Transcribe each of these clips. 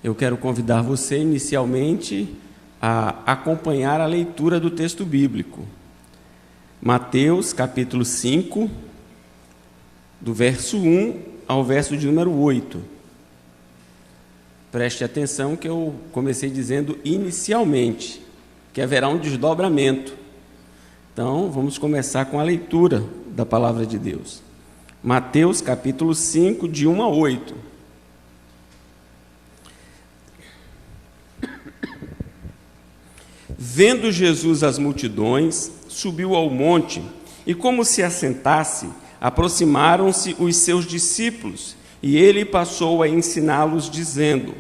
Eu quero convidar você inicialmente a acompanhar a leitura do texto bíblico. Mateus, capítulo 5, do verso 1 ao verso de número 8. Preste atenção que eu comecei dizendo inicialmente, que haverá um desdobramento. Então, vamos começar com a leitura da palavra de Deus. Mateus, capítulo 5, de 1 a 8. Vendo Jesus as multidões, subiu ao monte, e como se assentasse, aproximaram-se os seus discípulos, e ele passou a ensiná-los, dizendo: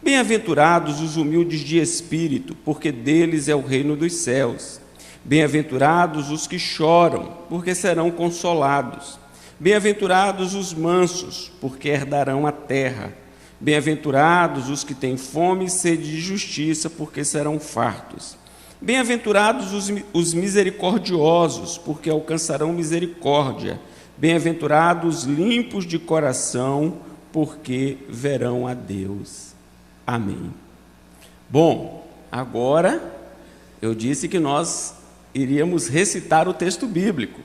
Bem-aventurados os humildes de espírito, porque deles é o reino dos céus. Bem-aventurados os que choram, porque serão consolados. Bem-aventurados os mansos, porque herdarão a terra. Bem-aventurados os que têm fome e sede de justiça, porque serão fartos. Bem-aventurados os misericordiosos, porque alcançarão misericórdia. Bem-aventurados os limpos de coração, porque verão a Deus. Amém. Bom, agora eu disse que nós iríamos recitar o texto bíblico.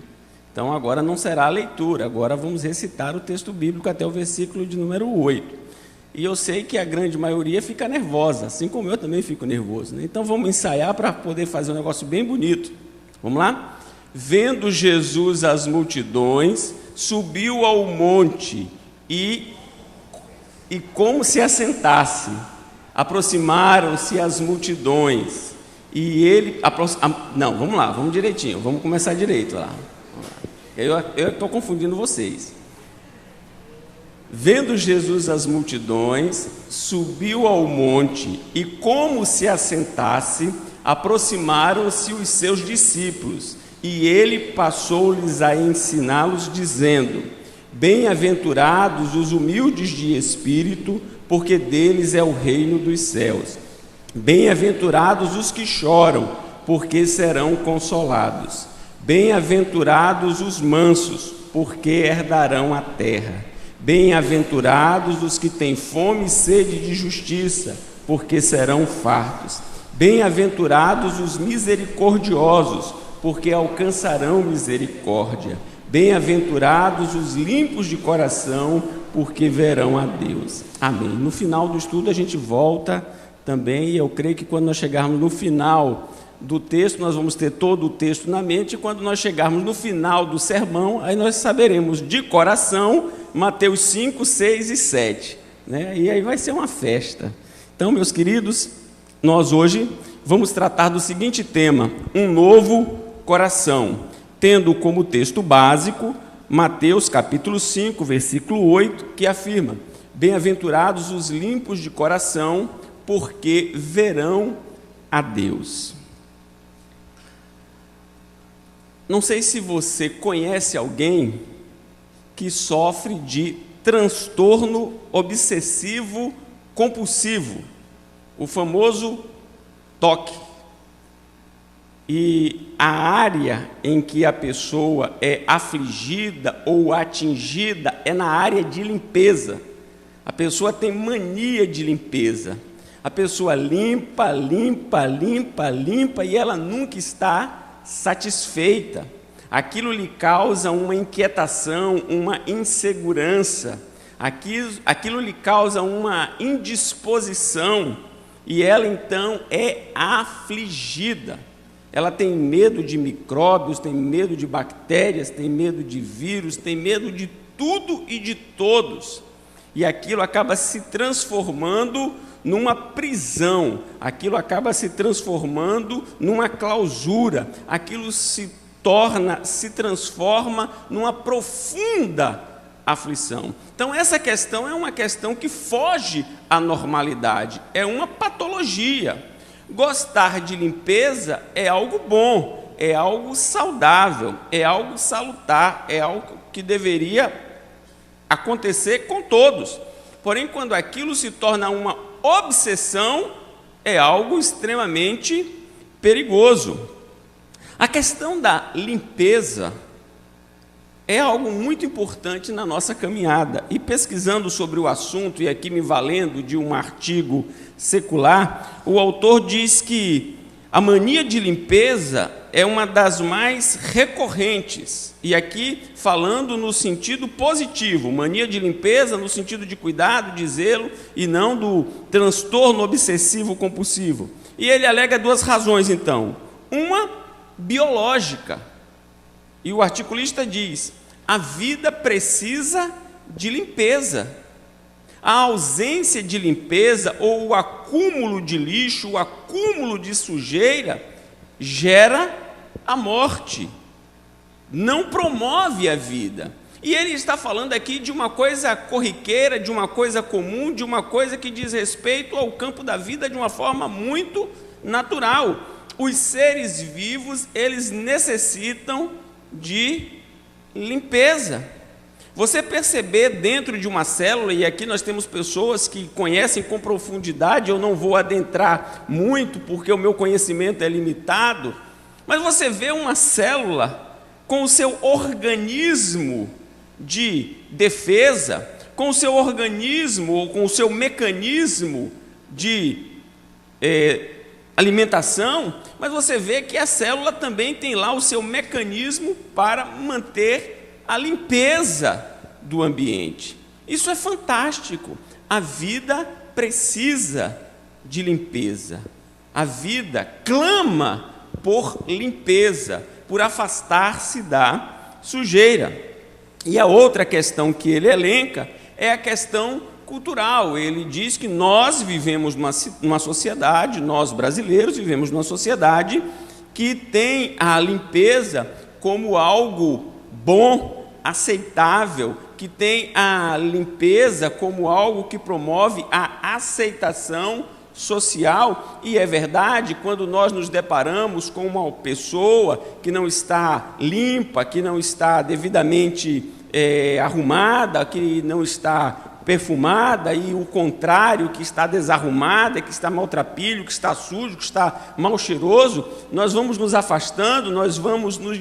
Então agora não será a leitura, agora vamos recitar o texto bíblico até o versículo de número 8. E eu sei que a grande maioria fica nervosa, assim como eu também fico nervoso, né? Então vamos ensaiar para poder fazer um negócio bem bonito. Vamos lá? Vendo Jesus as multidões, subiu ao monte e como se assentasse, aproximaram-se as multidões. E ele... Não, vamos lá, vamos direitinho, vamos começar direito lá. Eu estou confundindo vocês. Vendo Jesus as multidões, subiu ao monte e, como se assentasse, aproximaram-se os seus discípulos, e ele passou-lhes a ensiná-los, dizendo: Bem-aventurados os humildes de espírito, porque deles é o reino dos céus. Bem-aventurados os que choram, porque serão consolados. Bem-aventurados os mansos, porque herdarão a terra. Bem-aventurados os que têm fome e sede de justiça, porque serão fartos. Bem-aventurados os misericordiosos, porque alcançarão misericórdia. Bem-aventurados os limpos de coração, porque verão a Deus. Amém. No final do estudo a gente volta também, e eu creio que quando nós chegarmos no final do texto, nós vamos ter todo o texto na mente, e quando nós chegarmos no final do sermão, aí nós saberemos de coração Mateus 5, 6 e 7, né? E aí vai ser uma festa. Então, meus queridos, nós hoje vamos tratar do seguinte tema: um novo coração, tendo como texto básico Mateus capítulo 5, versículo 8, que afirma: Bem-aventurados os limpos de coração, porque verão a Deus. Não sei se você conhece alguém que sofre de transtorno obsessivo compulsivo, o famoso TOC. E a área em que a pessoa é afligida ou atingida é na área de limpeza. A pessoa tem mania de limpeza. A pessoa limpa, limpa, limpa, limpa, e ela nunca está satisfeita. Aquilo lhe causa uma inquietação, uma insegurança, aquilo lhe causa uma indisposição, e ela então é afligida. Ela tem medo de micróbios, tem medo de bactérias, tem medo de vírus, tem medo de tudo e de todos, e aquilo acaba se transformando numa prisão, aquilo acaba se transformando numa clausura, aquilo se transforma numa profunda aflição. Então, essa questão é uma questão que foge à normalidade, é uma patologia. Gostar de limpeza é algo bom, é algo saudável, é algo salutar, é algo que deveria acontecer com todos. Porém, quando aquilo se torna uma obsessão, é algo extremamente perigoso. A questão da limpeza é algo muito importante na nossa caminhada. E pesquisando sobre o assunto, e aqui me valendo de um artigo secular, o autor diz que a mania de limpeza é uma das mais recorrentes, e aqui falando no sentido positivo, mania de limpeza no sentido de cuidado, de zelo, e não do transtorno obsessivo compulsivo. E ele alega duas razões, então. Uma, biológica. E o articulista diz: a vida precisa de limpeza. A ausência de limpeza ou o acúmulo de lixo, o acúmulo de sujeira, gera a morte, não promove a vida. E ele está falando aqui de uma coisa corriqueira, de uma coisa comum, de uma coisa que diz respeito ao campo da vida de uma forma muito natural. Os seres vivos, eles necessitam de limpeza. Você perceber dentro de uma célula, e aqui nós temos pessoas que conhecem com profundidade, eu não vou adentrar muito porque o meu conhecimento é limitado, mas você vê uma célula com o seu organismo de defesa, com o seu organismo ou com o seu mecanismo de alimentação, mas você vê que a célula também tem lá o seu mecanismo para manter a limpeza do ambiente. Isso é fantástico. A vida precisa de limpeza. A vida clama por limpeza, por afastar-se da sujeira. E a outra questão que ele elenca é a questão cultural. Ele diz que nós vivemos numa sociedade, nós brasileiros vivemos numa sociedade que tem a limpeza como algo bom, aceitável, que tem a limpeza como algo que promove a aceitação social. E é verdade, quando nós nos deparamos com uma pessoa que não está limpa, que não está devidamente arrumada, que não está perfumada, e o contrário, que está desarrumada, que está maltrapilho, que está sujo, que está mal cheiroso, nós vamos nos afastando, nós vamos nos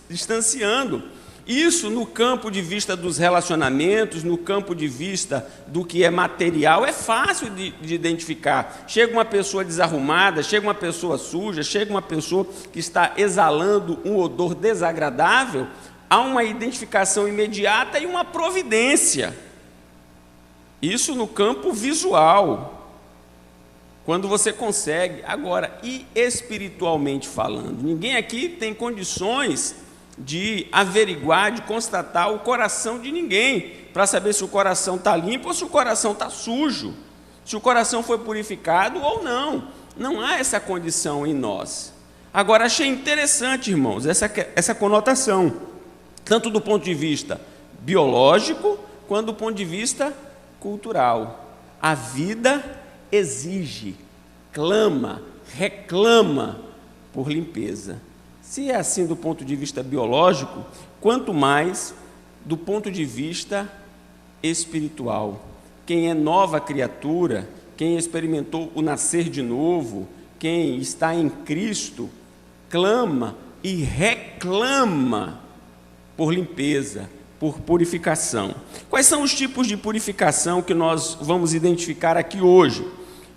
distanciando. Isso, no campo de vista dos relacionamentos, no campo de vista do que é material, é fácil de identificar. Chega uma pessoa desarrumada, chega uma pessoa suja, chega uma pessoa que está exalando um odor desagradável, há uma identificação imediata e uma providência. Isso no campo visual, quando você consegue. Agora, e espiritualmente falando? Ninguém aqui tem condições de averiguar, de constatar o coração de ninguém, para saber se o coração está limpo ou se o coração está sujo, se o coração foi purificado ou não. Não há essa condição em nós. Agora, achei interessante, irmãos, essa conotação, tanto do ponto de vista biológico, quanto do ponto de vista cultural. A vida exige, clama, reclama por limpeza. Se é assim do ponto de vista biológico, quanto mais do ponto de vista espiritual. Quem é nova criatura, quem experimentou o nascer de novo, quem está em Cristo, clama e reclama por limpeza, por purificação. Quais são os tipos de purificação que nós vamos identificar aqui hoje?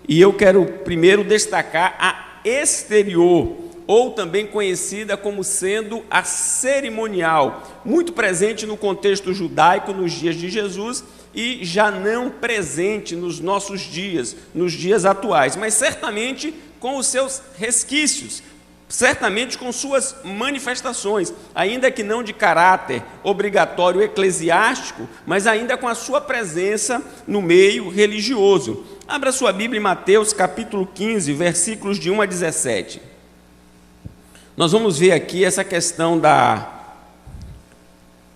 E eu quero primeiro destacar a exterior, ou também conhecida como sendo a cerimonial, muito presente no contexto judaico nos dias de Jesus e já não presente nos nossos dias, nos dias atuais, mas certamente com os seus resquícios, certamente com suas manifestações, ainda que não de caráter obrigatório eclesiástico, mas ainda com a sua presença no meio religioso. Abra sua Bíblia em Mateus capítulo 15, versículos de 1 a 17. Nós vamos ver aqui essa questão da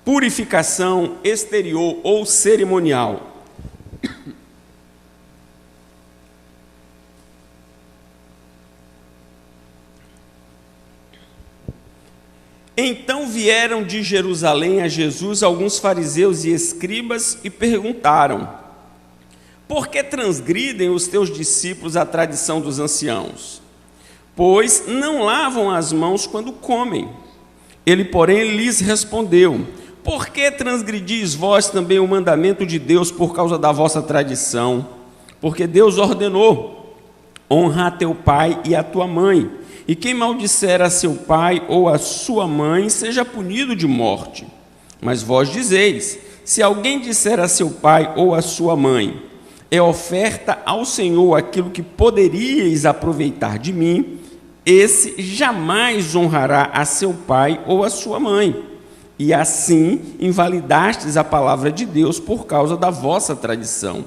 purificação exterior ou cerimonial. Então vieram de Jerusalém a Jesus alguns fariseus e escribas e perguntaram: por que transgridem os teus discípulos a tradição dos anciãos? Pois não lavam as mãos quando comem. Ele, porém, lhes respondeu: Por que transgredis vós também o mandamento de Deus por causa da vossa tradição? Porque Deus ordenou: honra a teu pai e a tua mãe, e quem maldisser a seu pai ou a sua mãe seja punido de morte. Mas vós dizeis: se alguém disser a seu pai ou a sua mãe, é oferta ao Senhor aquilo que poderíeis aproveitar de mim, esse jamais honrará a seu pai ou a sua mãe. E assim invalidastes a palavra de Deus por causa da vossa tradição.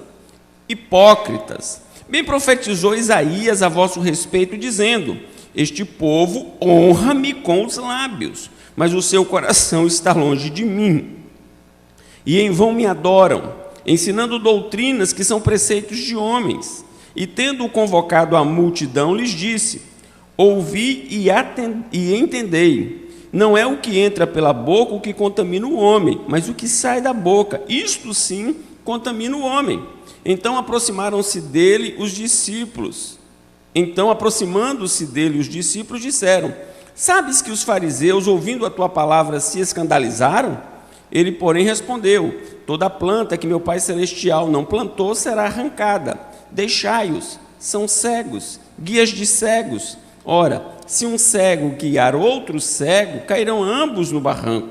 Hipócritas, bem profetizou Isaías a vosso respeito, dizendo: este povo honra-me com os lábios, mas o seu coração está longe de mim. E em vão me adoram, ensinando doutrinas que são preceitos de homens. E tendo convocado a multidão, lhes disse: ouvi e entendei. Não é o que entra pela boca o que contamina o homem, mas o que sai da boca. Isto sim contamina o homem. Então aproximaram-se dele os discípulos. Aproximando-se dele os discípulos, disseram: sabes que os fariseus, ouvindo a tua palavra, se escandalizaram? Ele, porém, respondeu: toda planta que meu Pai Celestial não plantou será arrancada. Deixai-os, são cegos, guias de cegos. Ora, se um cego guiar outro cego, cairão ambos no barranco.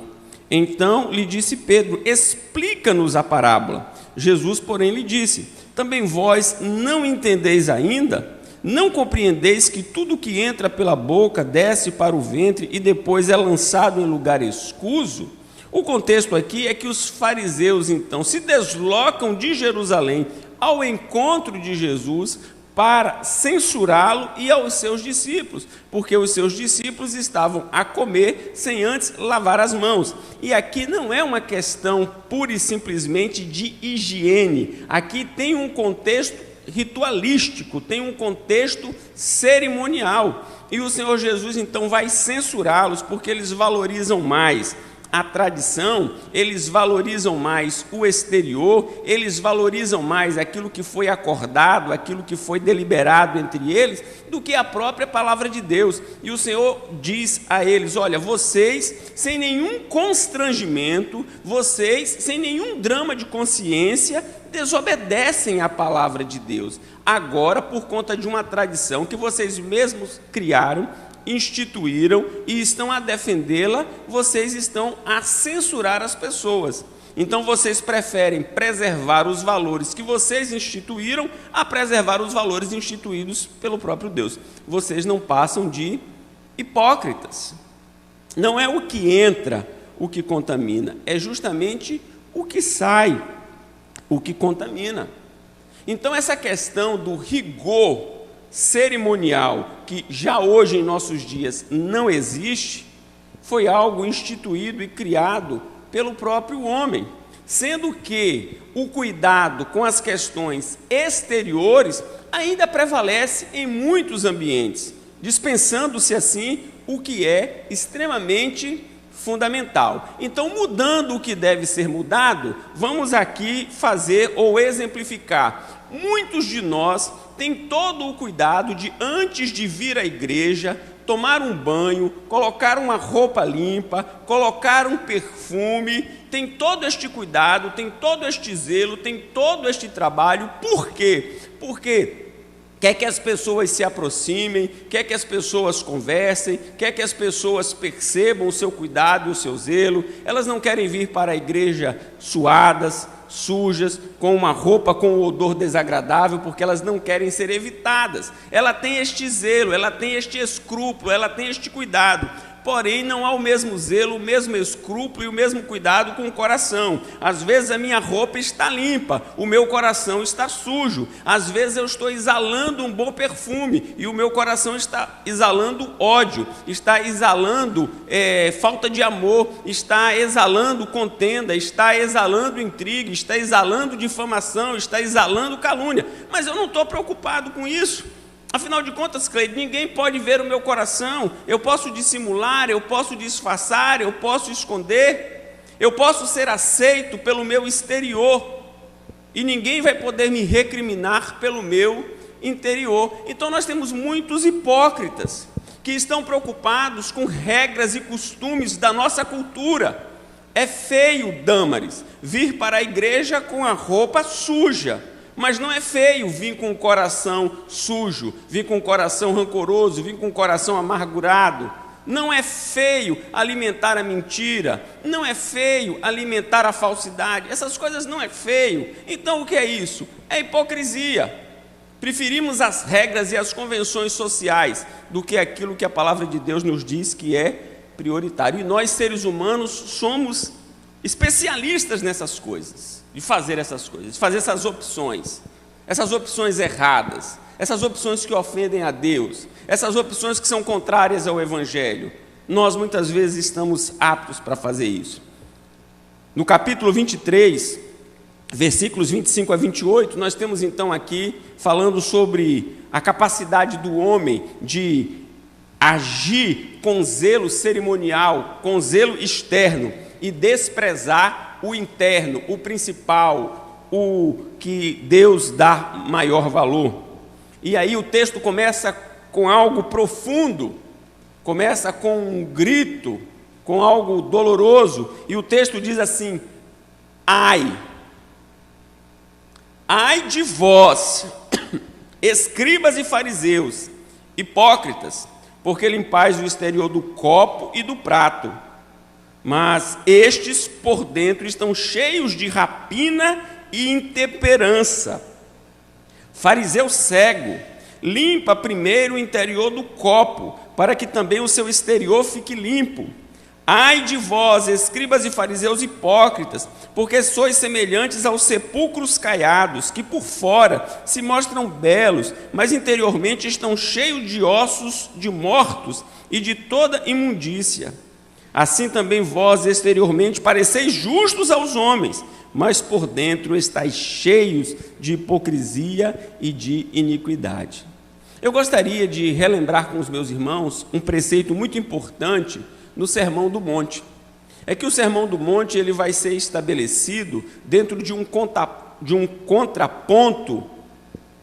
Então lhe disse Pedro: explica-nos a parábola. Jesus, porém, lhe disse: também vós não entendeis ainda? Não compreendeis que tudo que entra pela boca desce para o ventre e depois é lançado em lugar escuso? O contexto aqui é que os fariseus, então, se deslocam de Jerusalém ao encontro de Jesus para censurá-lo e aos seus discípulos, porque os seus discípulos estavam a comer sem antes lavar as mãos. E aqui não é uma questão pura e simplesmente de higiene, aqui tem um contexto ritualístico, tem um contexto cerimonial. E o Senhor Jesus, então, vai censurá-los porque eles valorizam mais a tradição, eles valorizam mais o exterior, eles valorizam mais aquilo que foi acordado, aquilo que foi deliberado entre eles, do que a própria palavra de Deus. E o Senhor diz a eles: olha, vocês, sem nenhum constrangimento, vocês, sem nenhum drama de consciência, desobedecem à palavra de Deus. Agora, por conta de uma tradição que vocês mesmos criaram, instituíram e estão a defendê-la, vocês estão a censurar as pessoas. Então vocês preferem preservar os valores que vocês instituíram a preservar os valores instituídos pelo próprio Deus. Vocês não passam de hipócritas. Não é o que entra o que contamina, é justamente o que sai o que contamina. Então essa questão do rigor cerimonial, que já hoje em nossos dias não existe, foi algo instituído e criado pelo próprio homem, sendo que o cuidado com as questões exteriores ainda prevalece em muitos ambientes, dispensando-se assim o que é extremamente fundamental. Então, mudando o que deve ser mudado, vamos aqui fazer ou exemplificar. Muitos de nós têm todo o cuidado de, antes de vir à igreja, tomar um banho, colocar uma roupa limpa, colocar um perfume, tem todo este cuidado, tem todo este zelo, tem todo este trabalho. Por quê? Porque quer que as pessoas se aproximem, quer que as pessoas conversem, quer que as pessoas percebam o seu cuidado e o seu zelo. Elas não querem vir para a igreja suadas, sujas, com uma roupa com um odor desagradável, porque elas não querem ser evitadas. Ela tem este zelo, ela tem este escrúpulo, ela tem este cuidado. Porém, não há o mesmo zelo, o mesmo escrúpulo e o mesmo cuidado com o coração. Às vezes a minha roupa está limpa, o meu coração está sujo. Às vezes eu estou exalando um bom perfume e o meu coração está exalando ódio, está exalando falta de amor, está exalando contenda, está exalando intriga, está exalando difamação, está exalando calúnia. Mas eu não estou preocupado com isso. Afinal de contas, Cleide, ninguém pode ver o meu coração. Eu posso dissimular, eu posso disfarçar, eu posso esconder, eu posso ser aceito pelo meu exterior e ninguém vai poder me recriminar pelo meu interior. Então nós temos muitos hipócritas que estão preocupados com regras e costumes da nossa cultura. É feio, Dâmaris, vir para a igreja com a roupa suja, mas não é feio vir com o coração sujo, vir com o coração rancoroso, vir com o coração amargurado. Não é feio alimentar a mentira, não é feio alimentar a falsidade, essas coisas não é feio. Então o que é isso? É hipocrisia. Preferimos as regras e as convenções sociais do que aquilo que a palavra de Deus nos diz que é prioritário. E nós, seres humanos, somos especialistas nessas coisas, de fazer essas coisas, de fazer essas opções erradas, essas opções que ofendem a Deus, essas opções que são contrárias ao Evangelho. Nós muitas vezes estamos aptos para fazer isso. No capítulo 23, versículos 25 a 28, nós temos então aqui falando sobre a capacidade do homem de agir com zelo cerimonial, com zelo externo e desprezar o interno, o principal, o que Deus dá maior valor. E aí o texto começa com algo profundo, começa com um grito, com algo doloroso, e o texto diz assim: ai de vós, escribas e fariseus, hipócritas, porque limpais o exterior do copo e do prato, mas estes por dentro estão cheios de rapina e intemperança. Fariseu cego, limpa primeiro o interior do copo, para que também o seu exterior fique limpo. Ai de vós, escribas e fariseus hipócritas, porque sois semelhantes aos sepulcros caiados, que por fora se mostram belos, mas interiormente estão cheios de ossos de mortos e de toda imundícia. Assim também vós exteriormente pareceis justos aos homens, mas por dentro estáis cheios de hipocrisia e de iniquidade. Eu gostaria de relembrar com os meus irmãos um preceito muito importante no Sermão do Monte. É que o Sermão do Monte ele vai ser estabelecido dentro de um contraponto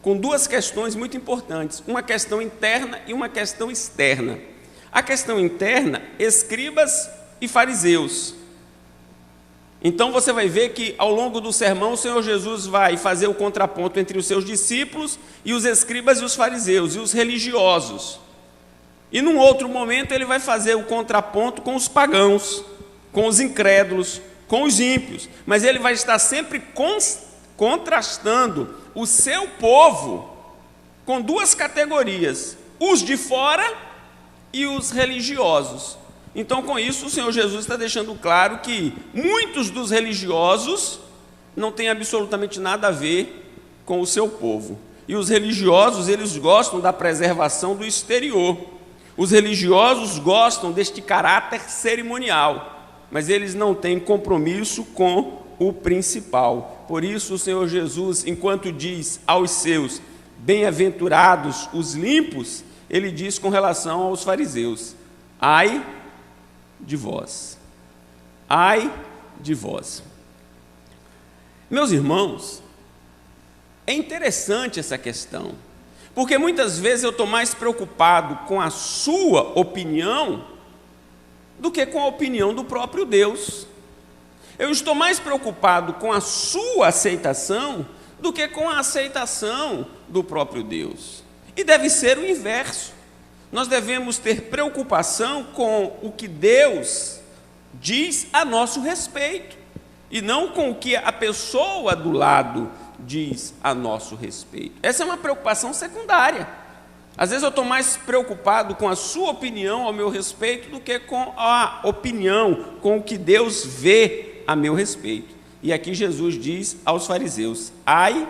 com duas questões muito importantes, uma questão interna e uma questão externa. A questão interna, escribas e fariseus. Então você vai ver que ao longo do sermão o Senhor Jesus vai fazer o contraponto entre os seus discípulos e os escribas e os fariseus e os religiosos. E num outro momento ele vai fazer o contraponto com os pagãos, com os incrédulos, com os ímpios. Mas ele vai estar sempre contrastando o seu povo com duas categorias, os de fora e os religiosos. Então, com isso, o Senhor Jesus está deixando claro que muitos dos religiosos não têm absolutamente nada a ver com o seu povo. E os religiosos, eles gostam da preservação do exterior. Os religiosos gostam deste caráter cerimonial, mas eles não têm compromisso com o principal. Por isso, o Senhor Jesus, enquanto diz aos seus, bem-aventurados os limpos, ele diz com relação aos fariseus, ai de vós, ai de vós. Meus irmãos, é interessante essa questão, porque muitas vezes eu estou mais preocupado com a sua opinião do que com a opinião do próprio Deus. Eu estou mais preocupado com a sua aceitação do que com a aceitação do próprio Deus. E deve ser o inverso. Nós devemos ter preocupação com o que Deus diz a nosso respeito, e não com o que a pessoa do lado diz a nosso respeito. Essa é uma preocupação secundária. Às vezes eu estou mais preocupado com a sua opinião ao meu respeito do que com a opinião, com o que Deus vê a meu respeito. E aqui Jesus diz aos fariseus, ai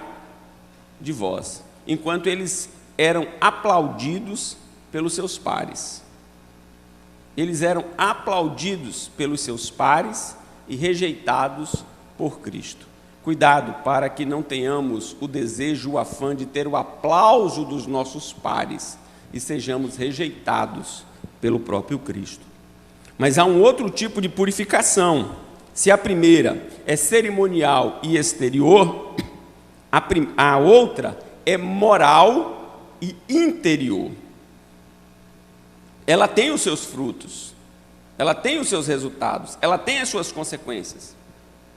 de vós, enquanto eles eram aplaudidos pelos seus pares. Eles eram aplaudidos pelos seus pares e rejeitados por Cristo. Cuidado para que não tenhamos o desejo, o afã de ter o aplauso dos nossos pares e sejamos rejeitados pelo próprio Cristo. Mas há um outro tipo de purificação. Se a primeira é cerimonial e exterior, a outra é moral e interior. Ela tem os seus frutos. ela tem os seus resultados, ela tem as suas consequências,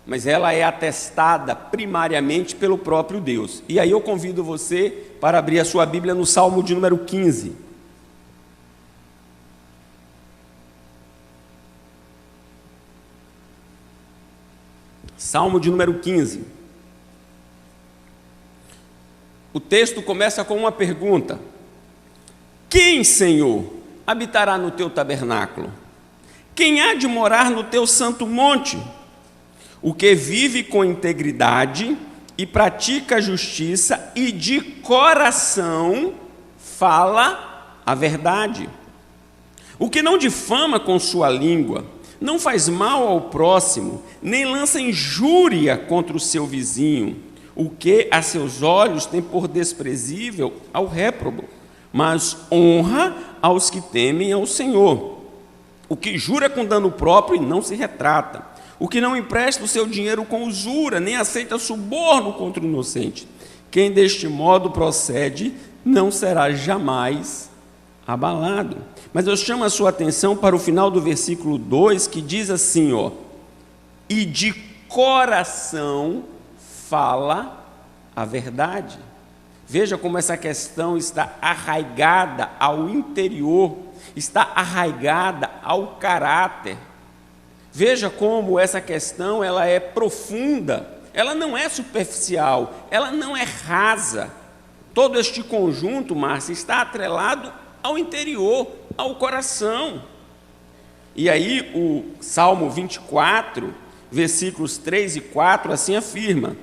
mas ela é atestada primariamente pelo próprio Deus. E aí eu convido você para abrir a sua Bíblia no Salmo de número 15. Salmo de número 15. O texto começa com uma pergunta: quem, Senhor, habitará no teu tabernáculo? Quem há de morar no teu santo monte? O que vive com integridade e pratica a justiça e de coração fala a verdade. O que não difama com sua língua, não faz mal ao próximo, nem lança injúria contra o seu vizinho. O que a seus olhos tem por desprezível ao réprobo, mas honra aos que temem ao Senhor. O que jura com dano próprio e não se retrata. O que não empresta o seu dinheiro com usura, nem aceita suborno contra o inocente. Quem deste modo procede, não será jamais abalado. Mas eu chamo a sua atenção para o final do versículo 2, que diz assim, e de coração fala a verdade. Veja como essa questão está arraigada ao interior, está arraigada ao caráter. Veja como essa questão ela é profunda, ela não é superficial, ela não é rasa. Todo este conjunto, Márcia, está atrelado ao interior, ao coração. E aí o Salmo 24, versículos 3 e 4, assim afirma: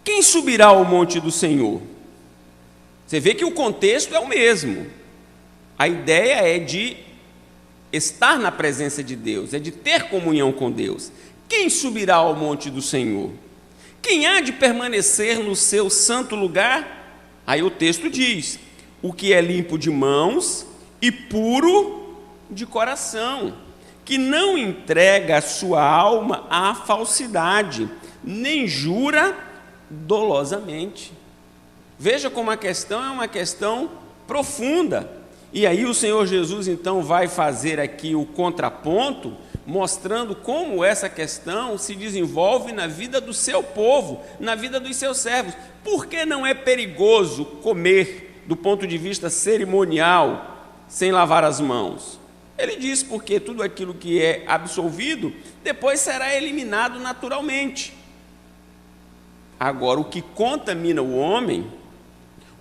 quem subirá ao monte do Senhor? Você vê que o contexto é o mesmo. A ideia é de estar na presença de Deus, é de ter comunhão com Deus. Quem subirá ao monte do Senhor? Quem há de permanecer no seu santo lugar? Aí o texto diz: o que é limpo de mãos e puro de coração, que não entrega a sua alma à falsidade, nem jura dolosamente. Veja como a questão é uma questão profunda. E aí o Senhor Jesus então vai fazer aqui o contraponto, mostrando como essa questão se desenvolve na vida do seu povo, na vida dos seus servos. Por que não é perigoso comer, do ponto de vista cerimonial, sem lavar as mãos? Ele diz porque tudo aquilo que é absolvido, depois será eliminado naturalmente. Agora, o que contamina o homem,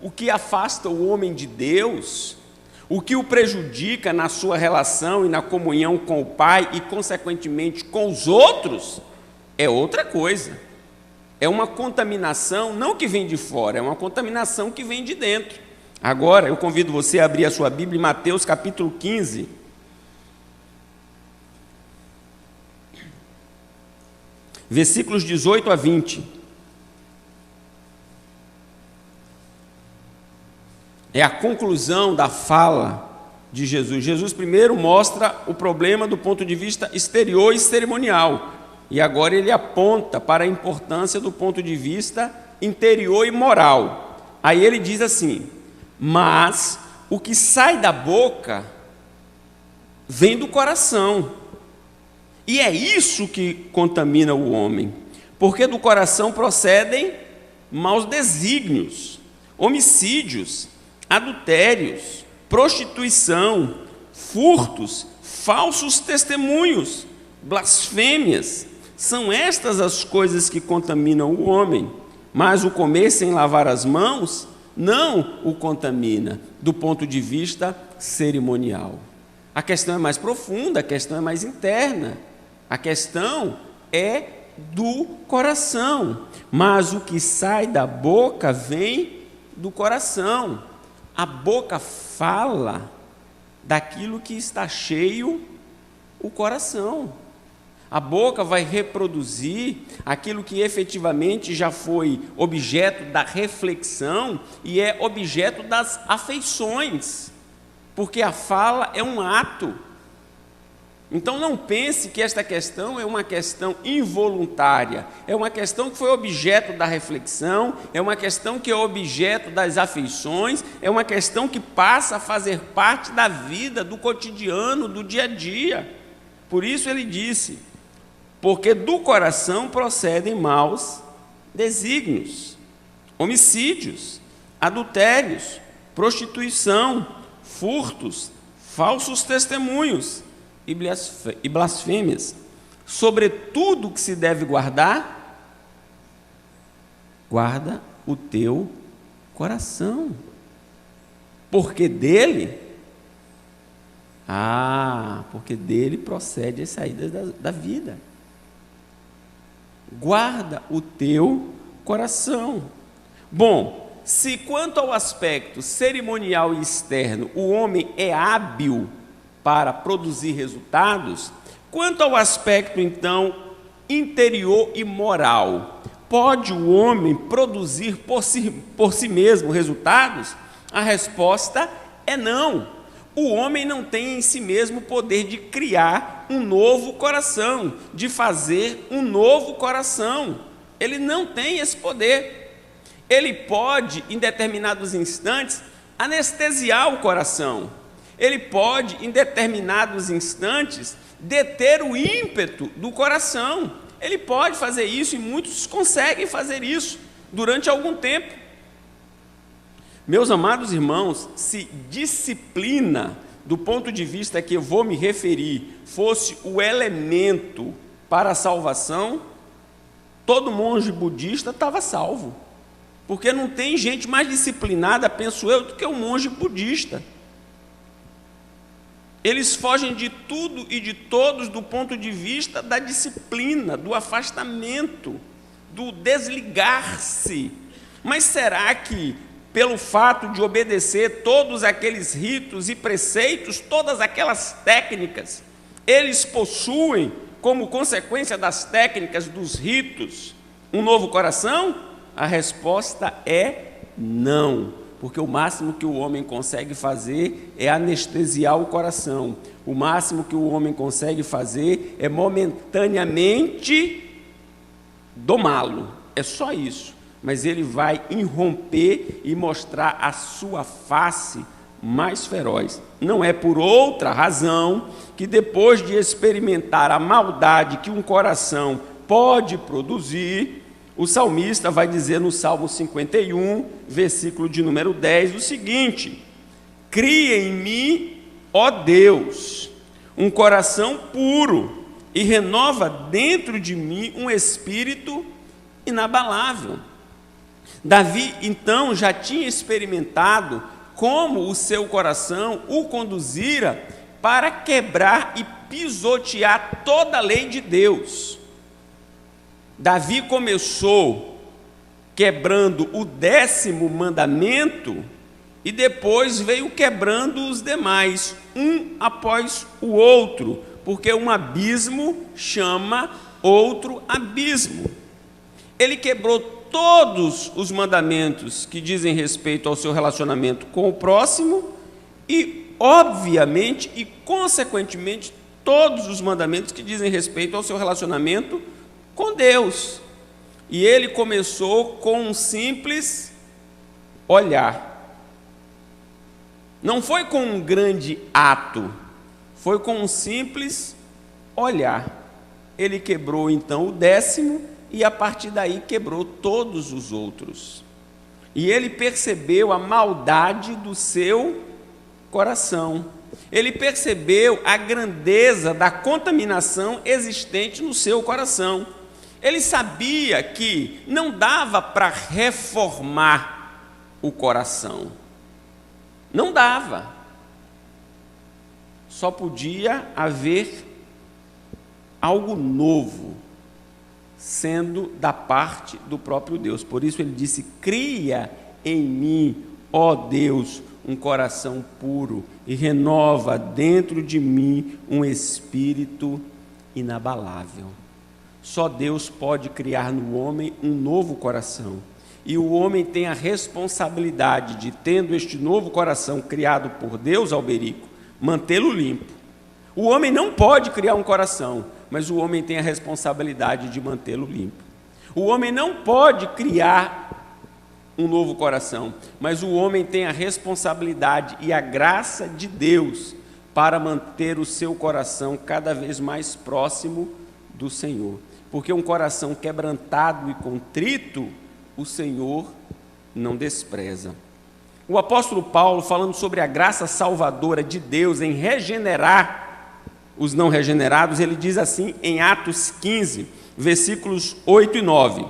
o que afasta o homem de Deus, o que o prejudica na sua relação e na comunhão com o Pai e, consequentemente, com os outros, é outra coisa. É uma contaminação, não que vem de fora, é uma contaminação que vem de dentro. Agora, eu convido você a abrir a sua Bíblia em Mateus capítulo 15. Versículos 18 a 20. É a conclusão da fala de Jesus. Jesus primeiro mostra o problema do ponto de vista exterior e cerimonial. E agora ele aponta para a importância do ponto de vista interior e moral. Aí ele diz assim: mas o que sai da boca vem do coração. E é isso que contamina o homem. Porque do coração procedem maus desígnios, homicídios, adultérios, prostituição, furtos, falsos testemunhos, blasfêmias. São estas as coisas que contaminam o homem. Mas o comer sem lavar as mãos não o contamina do ponto de vista cerimonial. A questão é mais profunda, a questão é mais interna. A questão é do coração. Mas o que sai da boca vem do coração. A boca fala daquilo que está cheio o coração. A boca vai reproduzir aquilo que efetivamente já foi objeto da reflexão e é objeto das afeições, porque a fala é um ato. Então não pense que esta questão é uma questão involuntária, é uma questão que foi objeto da reflexão, é uma questão que é objeto das afeições, é uma questão que passa a fazer parte da vida, do cotidiano, do dia a dia. Por isso ele disse, porque do coração procedem maus desígnios, homicídios, adultérios, prostituição, furtos, falsos testemunhos e blasfêmias. Sobre tudo que se deve guardar, guarda o teu coração, porque dele procede as saídas da vida. Guarda o teu coração. Bom, se quanto ao aspecto cerimonial e externo o homem é hábil para produzir resultados, quanto ao aspecto, então, interior e moral, pode o homem produzir por si mesmo resultados? A resposta é não. O homem não tem em si mesmo o poder de criar um novo coração, de fazer um novo coração. Ele não tem esse poder. Ele pode, em determinados instantes, anestesiar o coração. Ele pode, em determinados instantes, deter o ímpeto do coração. Ele pode fazer isso e muitos conseguem fazer isso durante algum tempo. Meus amados irmãos, se disciplina, do ponto de vista que eu vou me referir, fosse o elemento para a salvação, todo monge budista estava salvo. Porque não tem gente mais disciplinada, penso eu, do que o monge budista. Eles fogem de tudo e de todos do ponto de vista da disciplina, do afastamento, do desligar-se. Mas será que, pelo fato de obedecer todos aqueles ritos e preceitos, todas aquelas técnicas, eles possuem, como consequência das técnicas, dos ritos, um novo coração? A resposta é não. Porque o máximo que o homem consegue fazer é anestesiar o coração. O máximo que o homem consegue fazer é momentaneamente domá-lo. É só isso. Mas ele vai irromper e mostrar a sua face mais feroz. Não é por outra razão que depois de experimentar a maldade que um coração pode produzir, o salmista vai dizer no Salmo 51, versículo de número 10, o seguinte: cria em mim, ó Deus, um coração puro e renova dentro de mim um espírito inabalável. Davi, então, já tinha experimentado como o seu coração o conduzira para quebrar e pisotear toda a lei de Deus. Davi começou quebrando o 10º mandamento e depois veio quebrando os demais, um após o outro, porque um abismo chama outro abismo. Ele quebrou todos os mandamentos que dizem respeito ao seu relacionamento com o próximo e, obviamente e consequentemente, todos os mandamentos que dizem respeito ao seu relacionamento com Deus. E ele começou com um simples olhar. Não foi com um grande ato, foi com um simples olhar. Ele quebrou então o 10º e a partir daí quebrou todos os outros. E ele percebeu a maldade do seu coração. Ele percebeu a grandeza da contaminação existente no seu coração. Ele sabia que não dava para reformar o coração. Não dava. Só podia haver algo novo, sendo da parte do próprio Deus. Por isso ele disse: cria em mim, ó Deus, um coração puro e renova dentro de mim um espírito inabalável. Só Deus pode criar no homem um novo coração. E o homem tem a responsabilidade de, tendo este novo coração criado por Deus, Alberico, mantê-lo limpo. O homem não pode criar um coração, mas o homem tem a responsabilidade de mantê-lo limpo. O homem não pode criar um novo coração, mas o homem tem a responsabilidade e a graça de Deus para manter o seu coração cada vez mais próximo do Senhor. Porque um coração quebrantado e contrito, o Senhor não despreza. O apóstolo Paulo, falando sobre a graça salvadora de Deus em regenerar os não regenerados, ele diz assim em Atos 15, versículos 8 e 9: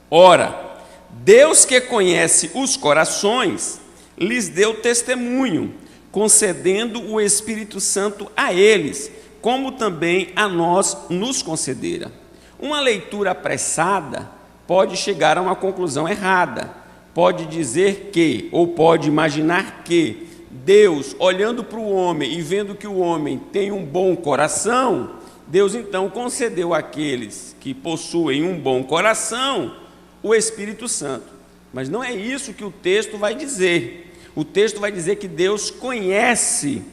Ora, Deus que conhece os corações, lhes deu testemunho, concedendo o Espírito Santo a eles, como também a nós nos concedera. Uma leitura apressada pode chegar a uma conclusão errada, pode dizer que, ou pode imaginar que, Deus, olhando para o homem e vendo que o homem tem um bom coração, Deus então concedeu àqueles que possuem um bom coração o Espírito Santo. Mas não é isso que o texto vai dizer. O texto vai dizer que Deus conhece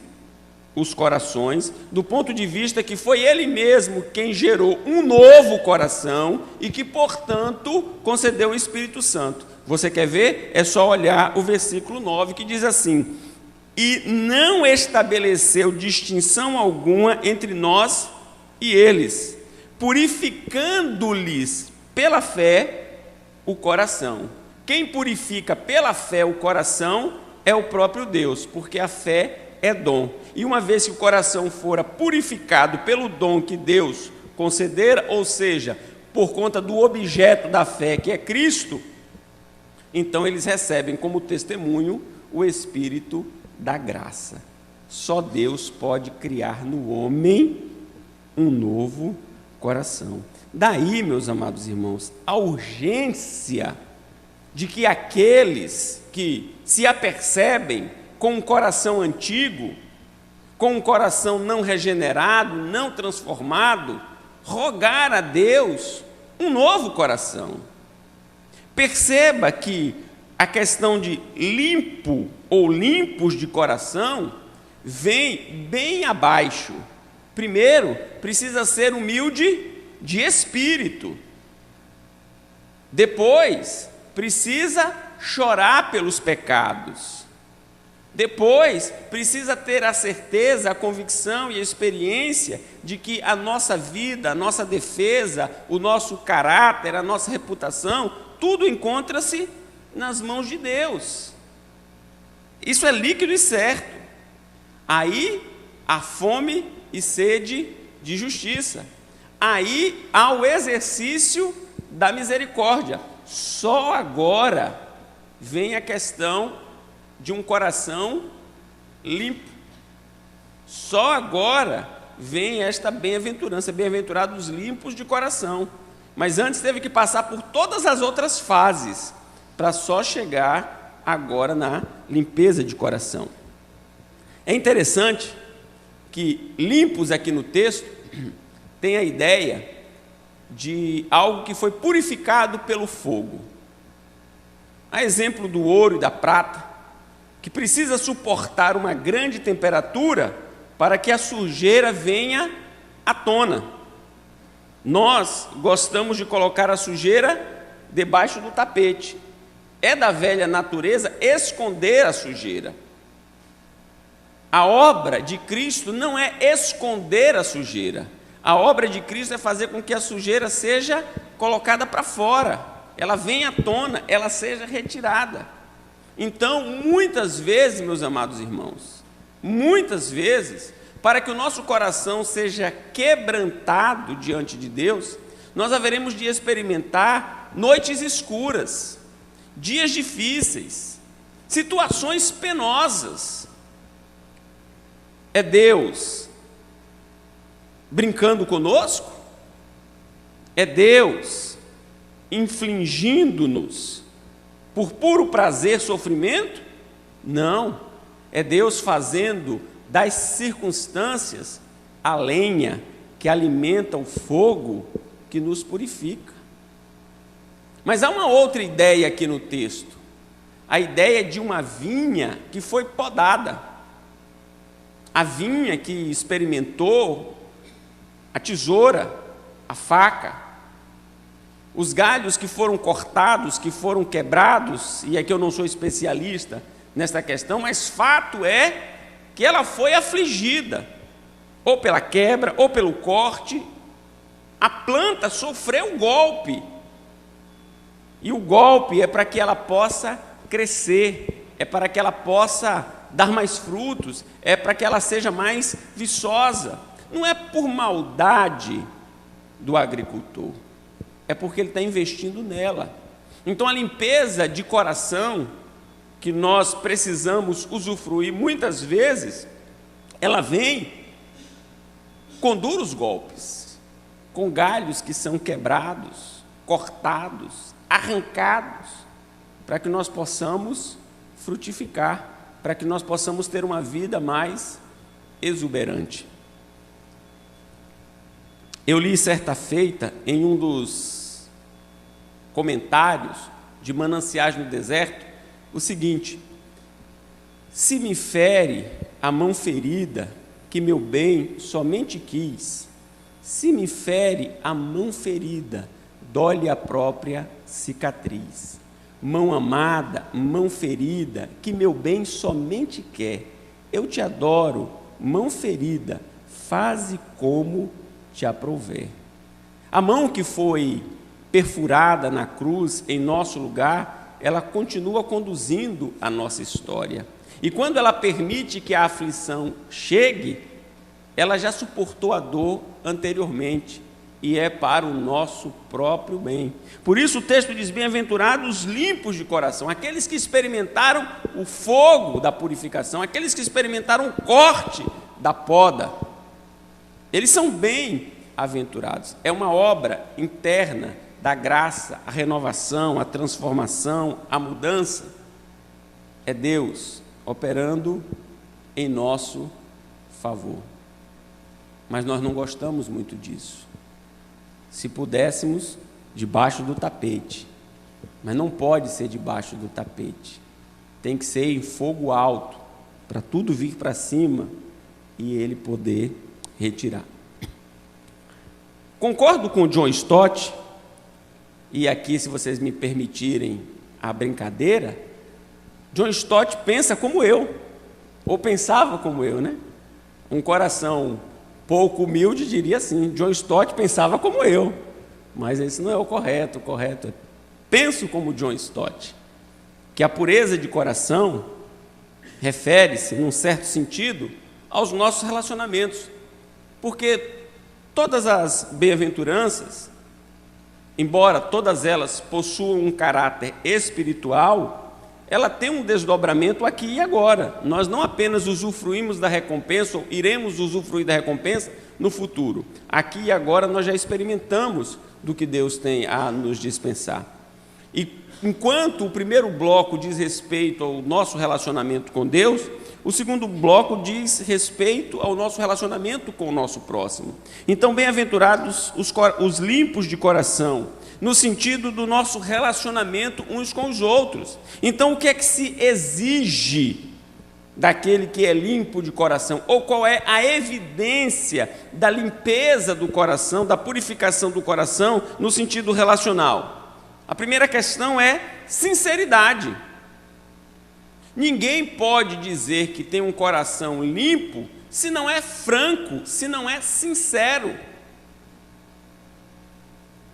os corações, do ponto de vista que foi Ele mesmo quem gerou um novo coração e que, portanto, concedeu o Espírito Santo. Você quer ver? É só olhar o versículo 9, que diz assim: E não estabeleceu distinção alguma entre nós e eles, purificando-lhes pela fé o coração. Quem purifica pela fé o coração é o próprio Deus, porque a fé é dom. E uma vez que o coração fora purificado pelo dom que Deus concedera, ou seja, por conta do objeto da fé, que é Cristo, então eles recebem como testemunho o Espírito da graça. Só Deus pode criar no homem um novo coração. Daí, meus amados irmãos, a urgência de que aqueles que se apercebem com um coração antigo, com um coração não regenerado, não transformado, rogar a Deus um novo coração. Perceba que a questão de limpo ou limpos de coração vem bem abaixo. Primeiro, precisa ser humilde de espírito. Depois, precisa chorar pelos pecados. Depois, precisa ter a certeza, a convicção e a experiência de que a nossa vida, a nossa defesa, o nosso caráter, a nossa reputação, tudo encontra-se nas mãos de Deus. Isso é líquido e certo. Aí há fome e sede de justiça. Aí há o exercício da misericórdia. Só agora vem a questão de um coração limpo. Só agora vem esta bem-aventurança, bem-aventurados limpos de coração. Mas antes teve que passar por todas as outras fases, para só chegar agora na limpeza de coração. É interessante que limpos aqui no texto tem a ideia de algo que foi purificado pelo fogo. A exemplo do ouro e da prata, que precisa suportar uma grande temperatura para que a sujeira venha à tona. Nós gostamos de colocar a sujeira debaixo do tapete. É da velha natureza esconder a sujeira. A obra de Cristo não é esconder a sujeira. A obra de Cristo é fazer com que a sujeira seja colocada para fora, ela venha à tona, ela seja retirada. Então, muitas vezes, meus amados irmãos, muitas vezes, para que o nosso coração seja quebrantado diante de Deus, nós haveremos de experimentar noites escuras, dias difíceis, situações penosas. É Deus brincando conosco? É Deus infligindo-nos por puro prazer sofrimento? Não, é Deus fazendo das circunstâncias a lenha que alimenta o fogo que nos purifica. Mas há uma outra ideia aqui no texto, a ideia de uma vinha que foi podada. a vinha que experimentou a tesoura, a faca, os galhos que foram cortados, que foram quebrados, e aqui eu não sou especialista nessa questão, mas fato é que ela foi afligida, ou pela quebra, ou pelo corte. A planta sofreu golpe, e o golpe é para que ela possa crescer, é para que ela possa dar mais frutos, é para que ela seja mais viçosa. Não é por maldade do agricultor, é porque ele está investindo nela. Então a limpeza de coração que nós precisamos usufruir muitas vezes, ela vem com duros golpes, com galhos que são quebrados, cortados, arrancados, para que nós possamos frutificar, para que nós possamos ter uma vida mais exuberante. Eu li certa feita em um dos comentários de Mananciais no Deserto o seguinte: se me fere a mão ferida que meu bem somente quis, se me fere a mão ferida, dói-lhe a própria cicatriz. Mão amada, mão ferida, que meu bem somente quer, eu te adoro, mão ferida, faze como te aprouver. A mão que foi perfurada na cruz em nosso lugar, ela continua conduzindo a nossa história. E quando ela permite que a aflição chegue, ela já suportou a dor anteriormente, e é para o nosso próprio bem. Por isso o texto diz: bem-aventurados limpos de coração, aqueles que experimentaram o fogo da purificação, aqueles que experimentaram o corte da poda, eles são bem-aventurados. É uma obra interna da graça, a renovação, a transformação, a mudança. É Deus operando em nosso favor. Mas nós não gostamos muito disso. Se pudéssemos, debaixo do tapete. Mas não pode ser debaixo do tapete. Tem que ser em fogo alto, para tudo vir para cima e ele poder retirar. Concordo com o John Stott, e aqui, se vocês me permitirem a brincadeira, John Stott pensa como eu, ou pensava como eu, né? Um coração pouco humilde diria assim: John Stott pensava como eu, mas esse não é o correto é penso como John Stott, que a pureza de coração refere-se, num certo sentido, aos nossos relacionamentos, porque todas as bem-aventuranças, embora todas elas possuam um caráter espiritual, ela tem um desdobramento aqui e agora. Nós não apenas usufruímos da recompensa, ou iremos usufruir da recompensa no futuro. Aqui e agora nós já experimentamos do que Deus tem a nos dispensar. E enquanto o primeiro bloco diz respeito ao nosso relacionamento com Deus, o segundo bloco diz respeito ao nosso relacionamento com o nosso próximo. Então, bem-aventurados os limpos de coração, no sentido do nosso relacionamento uns com os outros. Então, o que é que se exige daquele que é limpo de coração? Ou qual é a evidência da limpeza do coração, da purificação do coração, no sentido relacional? A primeira questão é sinceridade. Ninguém pode dizer que tem um coração limpo se não é franco, se não é sincero.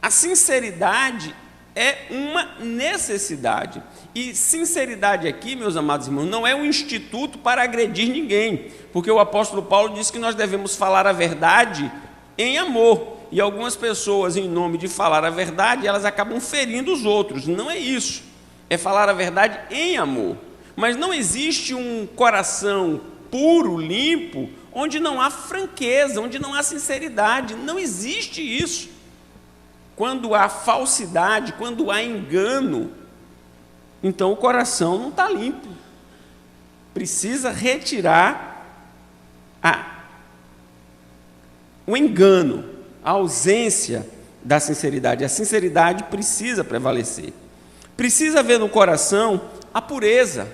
A sinceridade é uma necessidade. E sinceridade aqui, meus amados irmãos, não é um instituto para agredir ninguém, porque o apóstolo Paulo diz que nós devemos falar a verdade em amor. E algumas pessoas, em nome de falar a verdade, elas acabam ferindo os outros. Não é isso. É falar a verdade em amor. Mas não existe um coração puro, limpo, onde não há franqueza, onde não há sinceridade. Não existe isso. Quando há falsidade, quando há engano, então o coração não está limpo. Precisa retirar o engano, a ausência da sinceridade. A sinceridade precisa prevalecer. Precisa haver no coração a pureza.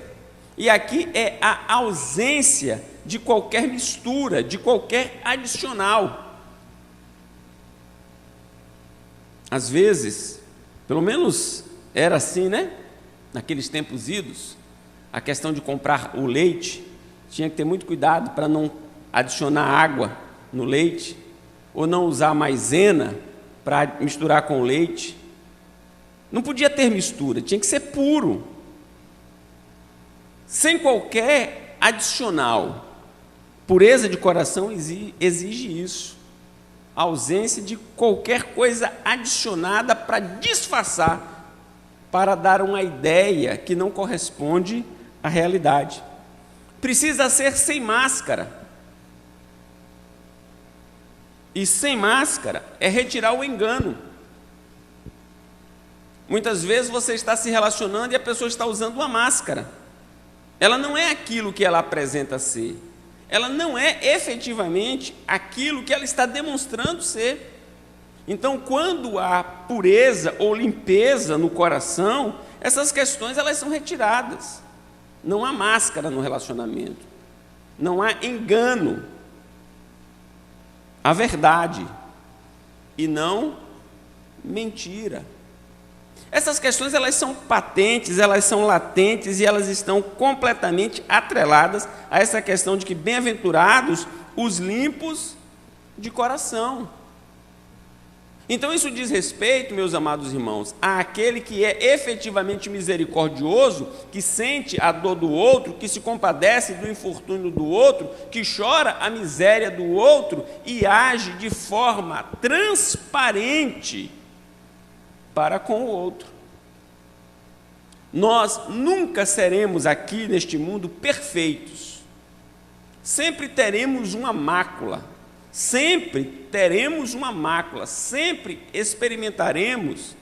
E aqui é a ausência de qualquer mistura, de qualquer adicional. Às vezes, pelo menos era assim, né? Naqueles tempos idos, a questão de comprar o leite, tinha que ter muito cuidado para não adicionar água no leite, ou não usar maisena para misturar com o leite. Não podia ter mistura, tinha que ser puro, sem qualquer adicional. Pureza de coração exige isso, a ausência de qualquer coisa adicionada para disfarçar, para dar uma ideia que não corresponde à realidade. Precisa ser sem máscara. E sem máscara é retirar o engano. Muitas vezes você está se relacionando e a pessoa está usando uma máscara. Ela não é aquilo que ela apresenta ser. Ela não é efetivamente aquilo que ela está demonstrando ser. Então, quando há pureza ou limpeza no coração, essas questões elas são retiradas. Não há máscara no relacionamento. Não há engano. Há verdade e não mentira. Essas questões elas são patentes, elas são latentes e elas estão completamente atreladas a essa questão de que bem-aventurados os limpos de coração. Então isso diz respeito, meus amados irmãos, àquele que é efetivamente misericordioso, que sente a dor do outro, que se compadece do infortúnio do outro, que chora a miséria do outro e age de forma transparente para com o outro. Nós nunca seremos aqui neste mundo perfeitos. Sempre teremos uma mácula. Sempre teremos uma mácula, sempre experimentaremos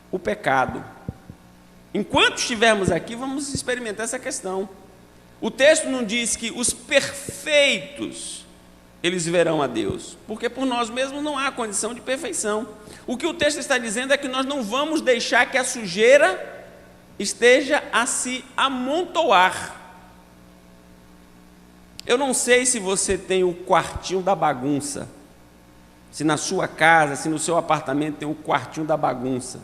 o pecado. Enquanto estivermos aqui, vamos experimentar essa questão. O texto não diz que os perfeitos, eles verão a Deus, porque por nós mesmos não há condição de perfeição. O que o texto está dizendo é que nós não vamos deixar que a sujeira esteja a se amontoar. Eu não sei se você tem o quartinho da bagunça, se na sua casa, se no seu apartamento tem o quartinho da bagunça.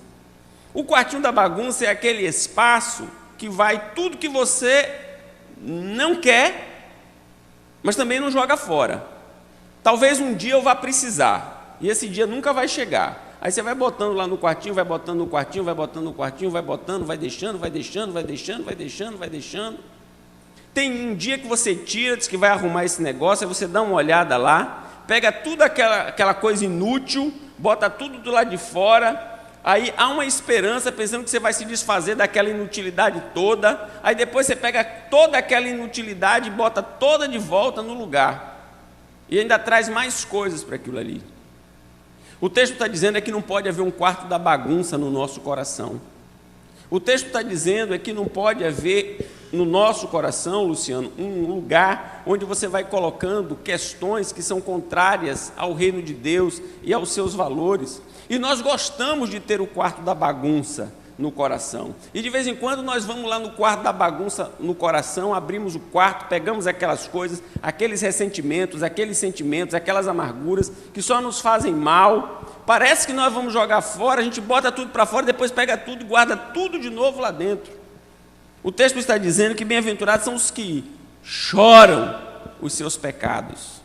O quartinho da bagunça é aquele espaço que vai tudo que você não quer, mas também não joga fora. Talvez um dia eu vá precisar, e esse dia nunca vai chegar. Aí você vai botando lá no quartinho, vai botando no quartinho, vai botando no quartinho, vai botando, vai deixando, vai deixando, vai deixando, vai deixando, vai deixando. Tem um dia que você tira, diz que vai arrumar esse negócio, aí você dá uma olhada lá, pega tudo aquela coisa inútil, bota tudo do lado de fora, aí há uma esperança pensando que você vai se desfazer daquela inutilidade toda, aí depois você pega toda aquela inutilidade e bota toda de volta no lugar, e ainda traz mais coisas para aquilo ali. O texto está dizendo é que não pode haver um quarto da bagunça no nosso coração. O texto está dizendo é que não pode haver no nosso coração, Luciano, um lugar onde você vai colocando questões que são contrárias ao reino de Deus e aos seus valores. E nós gostamos de ter o quarto da bagunça no coração. E de vez em quando nós vamos lá no quarto da bagunça no coração, abrimos o quarto, pegamos aquelas coisas, aqueles ressentimentos, aqueles sentimentos, aquelas amarguras que só nos fazem mal. Parece que nós vamos jogar fora, a gente bota tudo para fora, depois pega tudo e guarda tudo de novo lá dentro. O texto está dizendo que bem-aventurados são os que choram os seus pecados.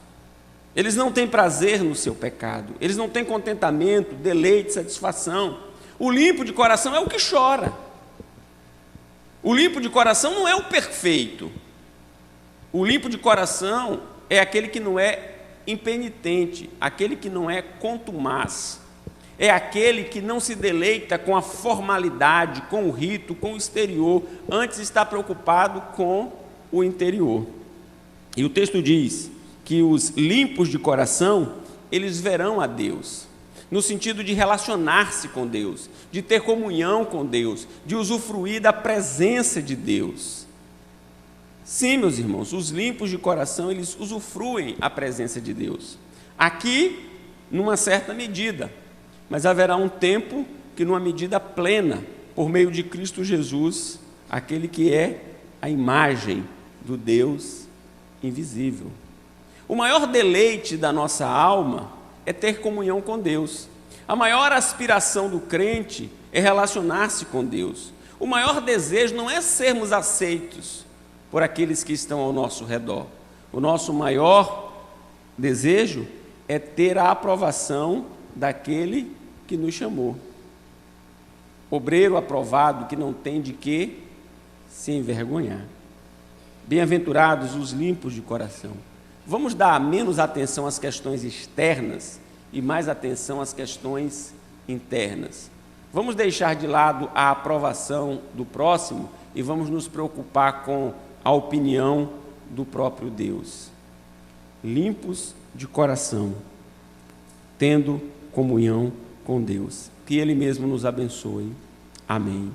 Eles não têm prazer no seu pecado, eles não têm contentamento, deleite, satisfação. O limpo de coração é o que chora. O limpo de coração não é o perfeito. O limpo de coração é aquele que não é impenitente, aquele que não é contumaz. É aquele que não se deleita com a formalidade, com o rito, com o exterior, antes está preocupado com o interior. E o texto diz que os limpos de coração, eles verão a Deus, no sentido de relacionar-se com Deus, de ter comunhão com Deus, de usufruir da presença de Deus. Sim, meus irmãos, os limpos de coração, eles usufruem a presença de Deus. Aqui, numa certa medida, mas haverá um tempo que, numa medida plena, por meio de Cristo Jesus, aquele que é a imagem do Deus invisível. O maior deleite da nossa alma é ter comunhão com Deus. A maior aspiração do crente é relacionar-se com Deus. O maior desejo não é sermos aceitos por aqueles que estão ao nosso redor. O nosso maior desejo é ter a aprovação daquele que nos chamou. Obreiro aprovado que não tem de que se envergonhar. Bem-aventurados os limpos de coração. Vamos dar menos atenção às questões externas e mais atenção às questões internas. Vamos deixar de lado a aprovação do próximo e vamos nos preocupar com a opinião do próprio Deus. Limpos de coração, tendo comunhão com Deus. Que Ele mesmo nos abençoe. Amém.